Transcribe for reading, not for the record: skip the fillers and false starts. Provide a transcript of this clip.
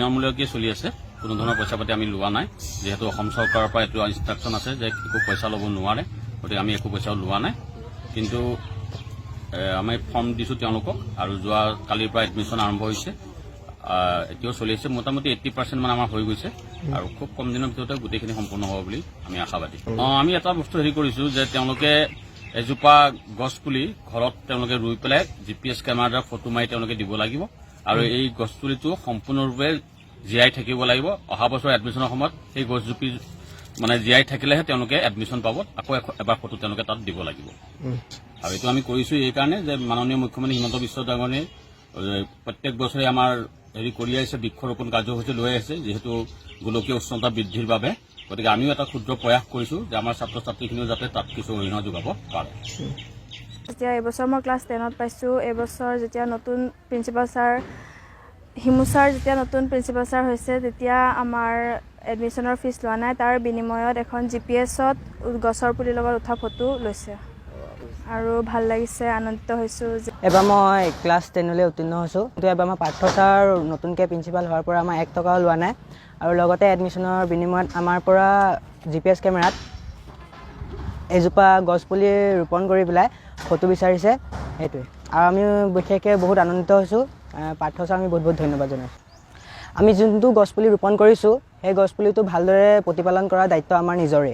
বিনামূলীয়াকৈ চলি আছে। কোনো ধৰণৰ পইচা পাতি আমি লোৱা নাই, যিহেতু অসম চৰকাৰৰ পৰা এইটো ইনষ্ট্ৰাকশ্যন আছে যে একো পইচা ল'ব নোৱাৰে, গতিকে আমি একো পইচাও লোৱা নাই। কিন্তু আমি ফৰ্ম দিছোঁ তেওঁলোকক, আৰু যোৱা কালিৰ পৰা এডমিশ্যন আৰম্ভ হৈছে, এতিয়াও চলি আছে। মোটামুটি 80% মান আমাৰ হৈ গৈছে, আৰু খুব কম দিনৰ ভিতৰতে গোটেইখিনি সম্পূৰ্ণ হ'ব বুলি আমি আশাবাদী। আমি এটা বস্তু হেৰি কৰিছোঁ যে তেওঁলোকে এজোপা গছ পুলি ঘৰত তেওঁলোকে ৰুই পেলাই GPS কেমেৰাৰ ফটো মাৰি তেওঁলোকে দিব লাগিব, আৰু এই গছ পুলিটো সম্পূৰ্ণৰূপে জীয়াই থাকিব লাগিব। অহা বছৰ এডমিশ্যনৰ সময়ত সেই গছজোপি মানে জীয়াই থাকিলেহে তেওঁলোকে এডমিশ্যন পাব। আকৌ এবাৰ ফটো তেওঁলোকে তাত দিব লাগিব। আৰু এইটো আমি কৰিছোঁ এইকাৰণে যে মাননীয় মুখ্যমন্ত্ৰী হিমন্ত বিশ্ব ডাঙৰীয়াই প্ৰত্যেক বছৰে আমাৰ হেৰি কৰি আহিছে, বৃক্ষৰোপণ কাৰ্যসূচী লৈ আহিছে, যিহেতু গোলকীয় উষ্ণতা বৃদ্ধিৰ বাবে। গতিকে আমিও এটা ক্ষুদ্ৰ প্ৰয়াস কৰিছোঁ যে আমাৰ ছাত্ৰ ছাত্ৰীখিনিও যাতে তাত কিছু অৰিহণা যোগাব পাৰে। যেতিয়া এইবছৰ মই ক্লাছ 10ত পাইছোঁ, এইবছৰ যেতিয়া নতুন প্ৰিন্সিপাল ছাৰ হিমু ছাৰ যেতিয়া নতুন প্ৰিন্সিপাল ছাৰ হৈছে, তেতিয়া আমাৰ এডমিশ্যনৰ ফিজ লোৱা নাই। তাৰ বিনিময়ত এখন GPSত গছৰ পুলিৰ লগত উঠা ফটো লৈছে, আৰু ভাল লাগিছে, আনন্দিত হৈছোঁ। এবাৰ মই ক্লাছ 10লৈ উত্তীৰ্ণ হৈছোঁ, কিন্তু এবাৰ মই পাৰ্থ ছাৰ নতুনকৈ প্ৰিন্সিপাল হোৱাৰ পৰা আমাৰ 1 টকাও লোৱা নাই, আৰু লগতে এডমিশ্যনৰ বিনিময়ত আমাৰ পৰা GPS কেমেৰাত এজোপা গছপুলি ৰোপণ কৰি পেলাই ফটো বিচাৰিছে, সেইটোৱে। আৰু আমি বিশেষকৈ বহুত আনন্দিত হৈছোঁ। পাৰ্থ ছাৰ আমি বহুত বহুত ধন্যবাদ জনাইছোঁ। আমি যোনটো গছপুলি ৰোপণ কৰিছোঁ, সেই গছপুলিটো ভালদৰে প্ৰতিপালন কৰাৰ দায়িত্ব আমাৰ নিজৰে।